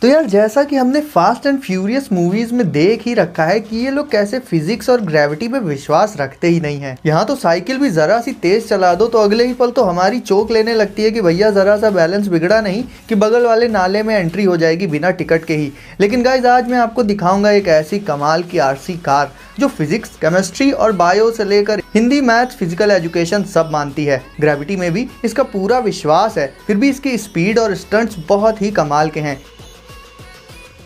तो यार जैसा कि हमने फास्ट एंड फ्यूरियस मूवीज में देख ही रखा है कि ये लोग कैसे फिजिक्स और ग्रेविटी पे विश्वास रखते ही नहीं है। यहाँ तो साइकिल भी जरा सी तेज चला दो तो अगले ही पल तो हमारी चोक लेने लगती है कि भैया जरा सा बैलेंस बिगड़ा नहीं कि बगल वाले नाले में एंट्री हो जाएगी बिना टिकट के ही। लेकिन गाइज आज मैं आपको दिखाऊंगा एक ऐसी कमाल की आरसी कार जो फिजिक्स, केमिस्ट्री और बायो से लेकर हिंदी, मैथ, फिजिकल एजुकेशन सब मानती है। ग्रेविटी में भी इसका पूरा विश्वास है, फिर भी इसकी स्पीड और स्टंट्स बहुत ही कमाल के हैं।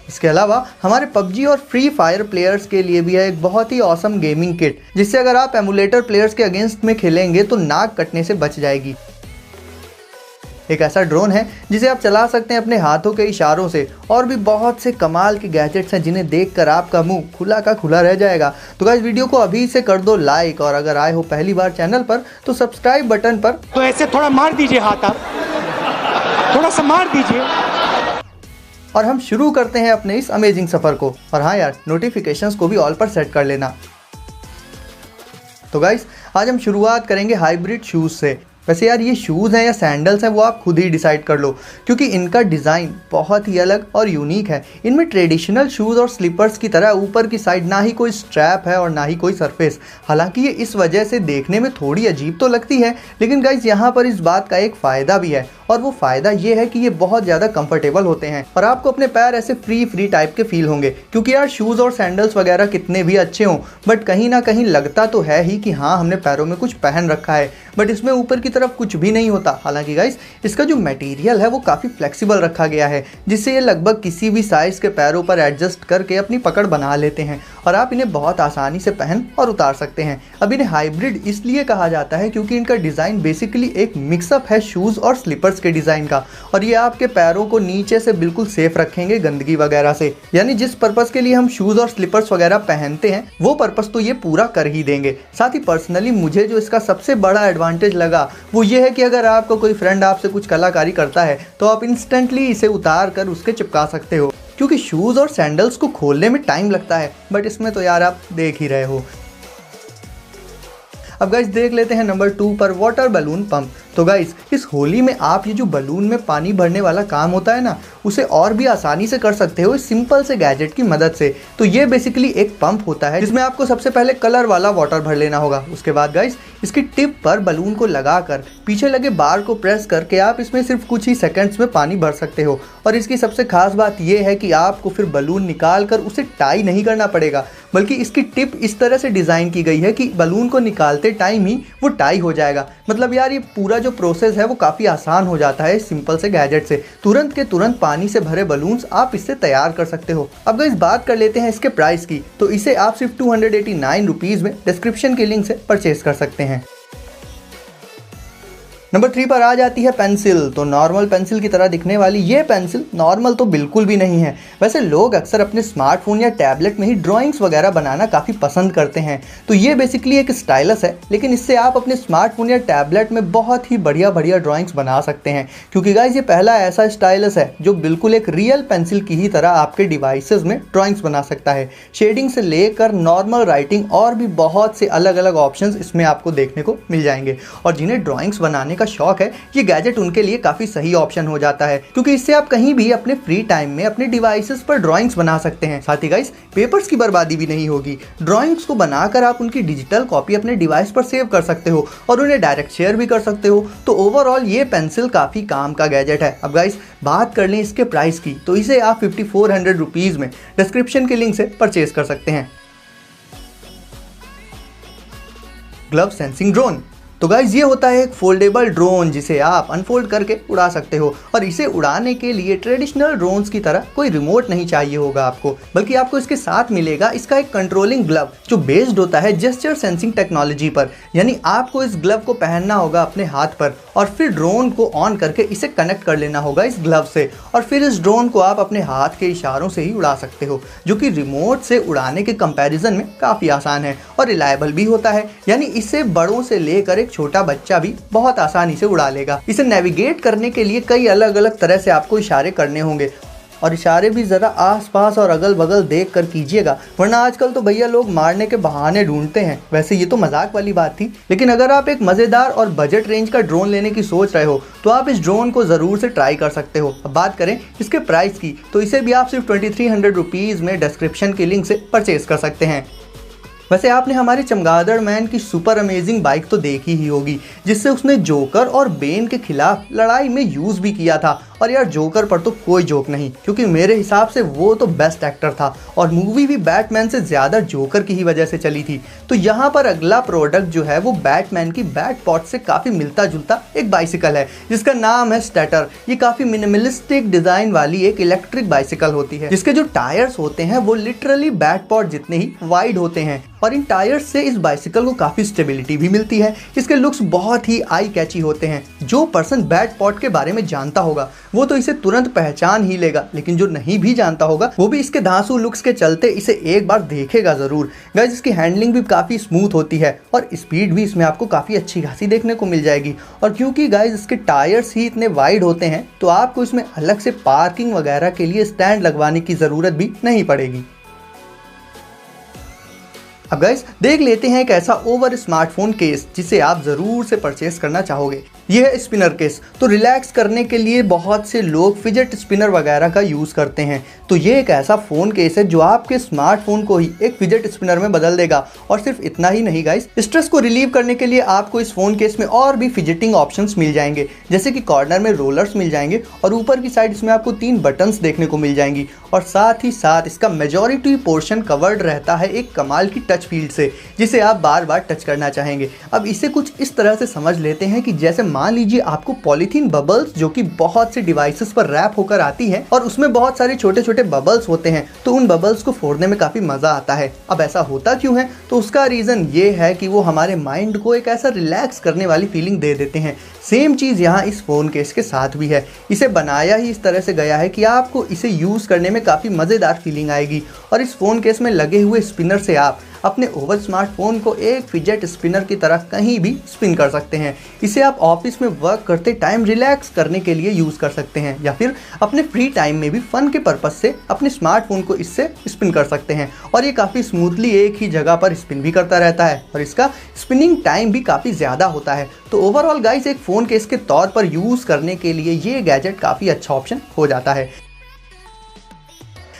इसके अलावा हमारे पबजी और फ्री फायर प्लेयर्स के लिए भी है एक बहुत ही ऑसम गेमिंग किट, जिससे अगर आप एमुलेटर प्लेयर्स के अगेंस्ट में खेलेंगे तो नाक कटने से बच जाएगी। एक ऐसा ड्रोन है जिसे आप चला सकते हैं अपने हाथों के इशारों से, और भी बहुत से कमाल के गैजेट्स हैं जिन्हें देखकर आपका मुंह खुला का खुला रह जाएगा। तो गाइस वीडियो को अभी से कर दो लाइक, और अगर आए हो पहली बार चैनल पर तो सब्सक्राइब बटन पर तो ऐसे थोड़ा मार दीजिए हाथ, आप थोड़ा सा मार दीजिए। और हम शुरू करते हैं अपने इस अमेजिंग सफ़र को। और हाँ यार, नोटिफिकेशंस को भी ऑल पर सेट कर लेना। तो गाइस आज हम शुरुआत करेंगे हाइब्रिड शूज़ से। वैसे यार ये शूज़ हैं या सैंडल्स हैं वो आप खुद ही डिसाइड कर लो, क्योंकि इनका डिज़ाइन बहुत ही अलग और यूनिक है। इनमें ट्रेडिशनल शूज़ और स्लीपर्स की तरह ऊपर की साइड ना ही कोई स्ट्रैप है और ना ही कोई सरफेस। हालांकि ये इस वजह से देखने में थोड़ी अजीब तो लगती है, लेकिन गाइस यहाँ पर इस बात का एक फ़ायदा भी है, और वो फ़ायदा ये है कि ये बहुत ज़्यादा कंफर्टेबल होते हैं और आपको अपने पैर ऐसे फ्री टाइप के फील होंगे। क्योंकि यार शूज़ और सैंडल्स वगैरह कितने भी अच्छे हों, बट कहीं ना कहीं लगता तो है ही कि हाँ हमने पैरों में कुछ पहन रखा है, बट इसमें ऊपर की तरफ कुछ भी नहीं होता। हालांकि गाइस इसका जो मटेरियल है वो काफ़ी फ्लेक्सिबल रखा गया है, जिससे ये लगभग किसी भी साइज़ के पैरों पर एडजस्ट करके अपनी पकड़ बना लेते हैं और आप इन्हें बहुत आसानी से पहन और उतार सकते हैं। अब इन्हें हाइब्रिड इसलिए कहा जाता है क्योंकि इनका डिज़ाइन बेसिकली एक मिक्सअप है शूज़ और स्लीपर्स के डिज़ाइन का, और ये आपके पैरों को नीचे से बिल्कुल सेफ रखेंगे गंदगी वगैरह से। यानी जिस पर्पस के लिए हम शूज़ और स्लीपर्स वगैरह पहनते हैं वो पर्पस तो ये पूरा कर ही देंगे। साथ ही पर्सनली मुझे जो इसका सबसे बड़ा एडवांटेज लगा वो ये है कि अगर आपको कोई फ्रेंड आपसे कुछ कलाकारी करता है तो आप इंस्टेंटली इसे उतार कर उसके चिपका सकते हो, क्योंकि शूज़ और सैंडल्स को खोलने में टाइम लगता है, बट इसमें तो यार आप देख ही रहे हो। अब गाइस देख लेते हैं नंबर 2 पर वाटर बलून पंप। तो गाइस इस होली में आप ये जो बलून में पानी भरने वाला काम होता है ना, उसे और भी आसानी से कर सकते हो इस सिंपल से गैजेट की मदद से। तो ये बेसिकली एक पंप होता है जिसमें आपको सबसे पहले कलर वाला वाटर भर लेना होगा। उसके बाद गाइस इसकी टिप पर बलून को लगाकर पीछे लगे बार को प्रेस करके आप इसमें सिर्फ कुछ ही सेकंड्स में पानी भर सकते हो। और इसकी सबसे खास बात यह है कि आपको फिर बलून निकाल कर उसे टाई नहीं करना पड़ेगा, बल्कि इसकी टिप इस तरह से डिज़ाइन की गई है कि बलून को निकालते टाइम ही वो टाई हो जाएगा। मतलब यार ये पूरा जो प्रोसेस है वो काफ़ी आसान हो जाता है सिंपल से गैजेट से। तुरंत के तुरंत पानी से भरे बलून्स आप इससे तैयार कर सकते हो। अब गाइस बात कर लेते हैं इसके प्राइस की। तो इसे आप सिर्फ 289 रुपीज़ में डिस्क्रिप्शन के लिंक से परचेज कर सकते हैं। नंबर 3 पर आ जाती है पेंसिल। तो नॉर्मल पेंसिल की तरह दिखने वाली ये पेंसिल नॉर्मल तो बिल्कुल भी नहीं है। वैसे लोग अक्सर अपने स्मार्टफोन या टैबलेट में ही ड्राइंग्स वगैरह बनाना काफ़ी पसंद करते हैं। तो ये बेसिकली एक स्टाइलस है, लेकिन इससे आप अपने स्मार्टफोन या टैबलेट में बहुत ही बढ़िया ड्राइंग्स बना सकते हैं। क्योंकि गाइस ये पहला ऐसा स्टाइलस है जो बिल्कुल एक रियल पेंसिल की ही तरह आपके डिवाइसेस में ड्राइंग्स बना सकता है। शेडिंग से लेकर नॉर्मल राइटिंग और भी बहुत से अलग अलग ऑप्शंस इसमें आपको देखने को मिल जाएंगे। और जिन्हें ड्राइंग्स बनाने का शौक है ये गैजेट उनके लिए काफी सही ऑप्शन हो जाता है, क्योंकि इससे आप कहीं भी अपने फ्री टाइम में अपने डिवाइसेस पर ड्राइंग्स बना सकते हैं। साथ ही गाइस पेपर्स की बर्बादी भी नहीं होगी। ड्राइंग्स को बनाकर आप उनकी डिजिटल कॉपी अपने डिवाइस पर सेव कर सकते हो और उन्हें डायरेक्ट शेयर भी कर सकते हो। तो ओवरऑल ये पेंसिल काफी काम का गैजेट है। अब गाइस बात कर लें इसके प्राइस की, तो इसे आप 5400 रुपीज में डिस्क्रिप्शन के लिंक से परचेज कर सकते हैं। Glove sensing drone. तो गाइज ये होता है एक फोल्डेबल ड्रोन जिसे आप अनफोल्ड करके उड़ा सकते हो, और इसे उड़ाने के लिए ट्रेडिशनल ड्रोन्स की तरह कोई रिमोट नहीं चाहिए होगा आपको, बल्कि आपको इसके साथ मिलेगा इसका एक कंट्रोलिंग ग्लव जो बेस्ड होता है जेस्चर सेंसिंग टेक्नोलॉजी पर। यानी आपको इस ग्लव को पहनना होगा अपने हाथ पर और फिर ड्रोन को ऑन करके इसे कनेक्ट कर लेना होगा इस ग्लव से, और फिर इस ड्रोन को आप अपने हाथ के इशारों से ही उड़ा सकते हो, जो कि रिमोट से उड़ाने के कंपैरिजन में काफ़ी आसान है और रिलायबल भी होता है। यानी इसे बड़ों से लेकर छोटा बच्चा भी बहुत आसानी से उड़ा लेगा। इसे नेविगेट करने के लिए कई अलग अलग तरह से आपको इशारे करने होंगे, और इशारे भी ज़रा आसपास और अगल बगल देख कर कीजिएगा, वरना आजकल तो भैया लोग मारने के बहाने ढूंढते हैं। वैसे ये तो मजाक वाली बात थी, लेकिन अगर आप एक मज़ेदार और बजट रेंज का ड्रोन लेने की सोच रहे हो तो आप इस ड्रोन को ज़रूर से ट्राई कर सकते हो। अब बात करें इसके प्राइस की, तो इसे भी आप सिर्फ 2300 रुपीज़ में डिस्क्रिप्शन के लिंक से परचेज कर सकते हैं। वैसे आपने हमारे चमगादड़ मैन की सुपर अमेजिंग बाइक तो देखी ही होगी, जिससे उसने जोकर और बेन के खिलाफ लड़ाई में यूज़ भी किया था। और यार जोकर पर तो कोई जोक नहीं, क्योंकि मेरे हिसाब से वो तो बेस्ट एक्टर था और मूवी भी बैटमैन से ज़्यादा जोकर की ही वजह से चली थी। तो यहाँ पर अगला प्रोडक्ट जो है वो बैटमैन की बैटपॉट से काफ़ी मिलता जुलता एक बाइसिकल है, जिसका नाम है स्टैटर। ये काफ़ी मिनिमलिस्टिक डिज़ाइन वाली एक इलेक्ट्रिक बाइसिकल होती है, जिसके जो टायर्स होते हैं वो लिटरली बैटपॉट जितने ही वाइड होते हैं और इन टायर्स से इस बाइसिकल को काफ़ी स्टेबिलिटी भी मिलती है। इसके लुक्स बहुत ही आई कैची होते हैं। जो पर्सन बैटपॉट के बारे में जानता होगा वो तो इसे तुरंत पहचान ही लेगा, लेकिन जो नहीं भी जानता होगा वो भी इसके धांसू लुक्स के चलते इसे एक बार देखेगा ज़रूर। गाइस इसकी हैंडलिंग भी काफ़ी स्मूथ होती है और स्पीड भी इसमें आपको काफ़ी अच्छी खासी देखने को मिल जाएगी। और क्योंकि गाइस इसके टायर्स ही इतने वाइड होते हैं तो आपको इसमें अलग से पार्किंग वगैरह के लिए स्टैंड लगवाने की ज़रूरत भी नहीं पड़ेगी। अब गाइस देख लेते हैं एक ऐसा ओवर स्मार्टफोन केस जिसे आप ज़रूर से परचेस करना चाहोगे। यह है स्पिनर केस। तो रिलैक्स करने के लिए बहुत से लोग फिजेट स्पिनर वगैरह का यूज़ करते हैं। तो ये एक ऐसा फ़ोन केस है जो आपके स्मार्टफोन को ही एक फिजेट स्पिनर में बदल देगा। और सिर्फ इतना ही नहीं गाइस, स्ट्रेस को रिलीव करने के लिए आपको इस फ़ोन केस में और भी फिजेटिंग ऑप्शंस मिल जाएंगे, जैसे कि कॉर्नर में रोलर्स मिल जाएंगे और ऊपर की साइड इसमें आपको 3 बटन्स देखने को मिल जाएंगी। और साथ ही साथ इसका मेजॉरिटी पोर्शन कवर्ड रहता है एक कमाल की टच फील्ड से, जिसे आप बार बार टच करना चाहेंगे। अब इसे कुछ इस तरह से समझ लेते हैं कि जैसे मान लीजिए आपको पॉलीथीन बबल्स जो कि बहुत से डिवाइसेस पर रैप होकर आती है और उसमें बहुत सारे छोटे छोटे बबल्स होते हैं, तो उन बबल्स को फोड़ने में काफ़ी मज़ा आता है। अब ऐसा होता क्यों है? तो उसका रीज़न ये है कि वो हमारे माइंड को एक ऐसा रिलैक्स करने वाली फीलिंग दे देते हैं। सेम चीज़ यहाँ इस फ़ोन केस के साथ भी है। इसे बनाया ही इस तरह से गया है कि आपको इसे यूज़ करने में काफ़ी मज़ेदार फीलिंग आएगी। और इस फ़ोन केस में लगे हुए स्पिनर से आप अपने ओवर स्मार्टफोन को एक फिजेट स्पिनर की तरह कहीं भी स्पिन कर सकते हैं। इसे आप ऑफिस में वर्क करते टाइम रिलैक्स करने के लिए यूज़ कर सकते हैं, या फिर अपने फ्री टाइम में भी फन के पर्पज़ से अपने स्मार्टफोन को इससे स्पिन कर सकते हैं। और ये काफ़ी स्मूथली एक ही जगह पर स्पिन भी करता रहता है और इसका स्पिनिंग टाइम भी काफ़ी ज़्यादा होता है। तो ओवरऑल गाइस एक फ़ोन केस के तौर पर यूज़ करने के लिए ये गैजेट काफ़ी अच्छा ऑप्शन हो जाता है।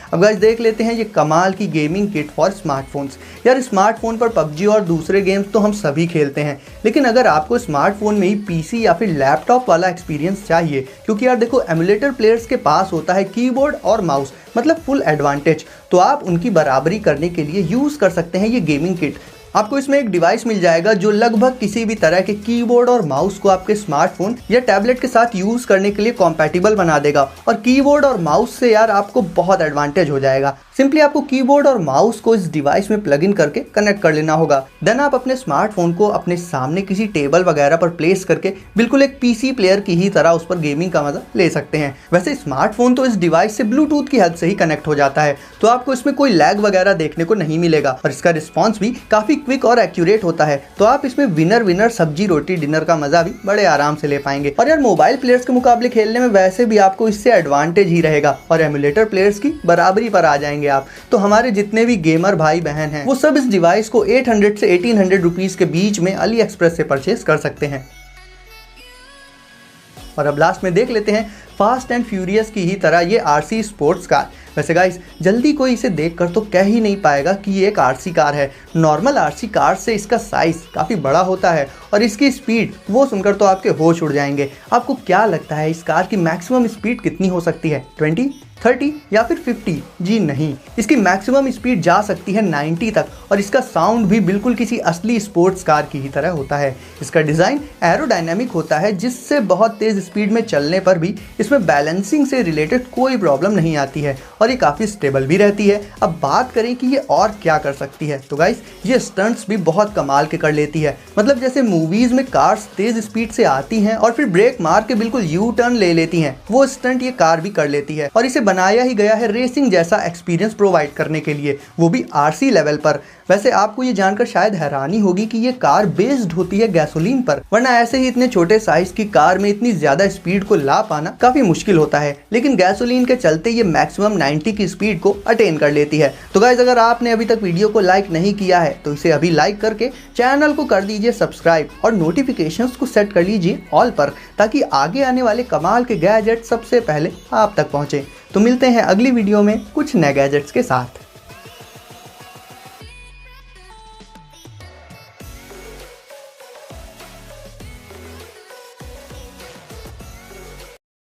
अब गाइस देख लेते हैं ये कमाल की गेमिंग किट फॉर स्मार्टफोन्स। यार स्मार्टफोन पर पबजी और दूसरे गेम्स तो हम सभी खेलते हैं, लेकिन अगर आपको स्मार्टफोन में ही पीसी या फिर लैपटॉप वाला एक्सपीरियंस चाहिए, क्योंकि यार देखो एमुलेटर प्लेयर्स के पास होता है कीबोर्ड और माउस, मतलब फुल एडवांटेज, तो आप उनकी बराबरी करने के लिए यूज़ कर सकते हैं ये गेमिंग किट। आपको इसमें एक डिवाइस मिल जाएगा जो लगभग किसी भी तरह के कीबोर्ड और माउस को आपके स्मार्टफोन या टैबलेट के साथ यूज़ करने के लिए कॉम्पैटिबल बना देगा। और कीबोर्ड और माउस से यार आपको बहुत एडवांटेज हो जाएगा। सिंपली आपको कीबोर्ड और माउस को इस डिवाइस में प्लग इन करके कनेक्ट कर लेना होगा। देन आप अपने स्मार्टफोन को अपने सामने किसी टेबल वगैरह पर प्लेस करके बिल्कुल एक पीसी प्लेयर की ही तरह उस पर गेमिंग का मजा ले सकते हैं। वैसे स्मार्टफोन तो इस डिवाइस से ब्लूटूथ की हेल्प से ही कनेक्ट हो जाता है, तो आपको इसमें कोई लैग वगैरह देखने को नहीं मिलेगा और इसका रिस्पॉन्स भी काफ़ी क्विक और एक्यूरेट होता है। तो आप इसमें विनर सब्जी रोटी डिनर का मजा भी बड़े आराम से ले पाएंगे। और यार मोबाइल प्लेयर्स के मुकाबले खेलने में वैसे भी आपको इससे एडवांटेज ही रहेगा और एमुलेटर प्लेयर्स की बराबरी पर आ जाएंगे आप। तो हमारे जितने भी गेमर भाई बहन हैं वो सब इस डिवाइस को 800 से 1800 रुपीज के बीच में अली एक्सप्रेस से परचेज कर सकते हैं। और अब लास्ट में देख लेते हैं फास्ट एंड फ्यूरियस की ही तरह ये आरसी स्पोर्ट्स कार। वैसे गाइस जल्दी कोई इसे देखकर तो कह ही नहीं पाएगा कि ये एक आरसी कार है। नॉर्मल आरसी कार से इसका साइज काफ़ी बड़ा होता है और इसकी स्पीड वो सुनकर तो आपके होश उड़ जाएंगे। आपको क्या लगता है इस कार की मैक्सिमम स्पीड कितनी हो सकती है? 20, 30 या फिर 50? जी नहीं, इसकी मैक्सिमम स्पीड जा सकती है 90 तक और इसका साउंड भी बिल्कुल किसी असली स्पोर्ट्स कार की ही तरह होता है। इसका डिज़ाइन एरोडायनामिक होता है जिससे बहुत तेज़ स्पीड में चलने पर भी इसमें बैलेंसिंग से रिलेटेड कोई प्रॉब्लम नहीं आती है और ये काफ़ी स्टेबल भी रहती है। अब बात करें कि ये और क्या कर सकती है, तो गाइस ये स्टंट्स भी बहुत कमाल के कर लेती है। मतलब जैसे मूवीज़ में कार्स तेज़ स्पीड से आती हैं और फिर ब्रेक मार के बिल्कुल यू टर्न ले लेती हैं, वो स्टंट ये कार भी कर लेती है। और इसे बनाया ही गया है रेसिंग जैसा एक्सपीरियंस प्रोवाइड करने के लिए, वो भी आरसी लेवल पर। वैसे आपको ये जानकर शायद हैरानी होगी कि ये कार बेस्ड होती है गैसोलीन पर, वरना ऐसे ही इतने छोटे साइज की कार में इतनी ज्यादा स्पीड को ला पाना काफी मुश्किल होता है, लेकिन गैसोलीन के चलते ये मैक्सिमम 90 की स्पीड को अटेन कर लेती है। तो गाइस, अगर आपने अभी तक वीडियो को लाइक नहीं किया है तो इसे अभी लाइक करके चैनल को कर दीजिए सब्सक्राइब और नोटिफिकेशंस को सेट कर लीजिए ऑल पर, ताकि आगे आने वाले कमाल के गैजेट सबसे पहले आप तक पहुंचे। तो मिलते हैं अगली वीडियो में कुछ नए गैजेट्स के साथ।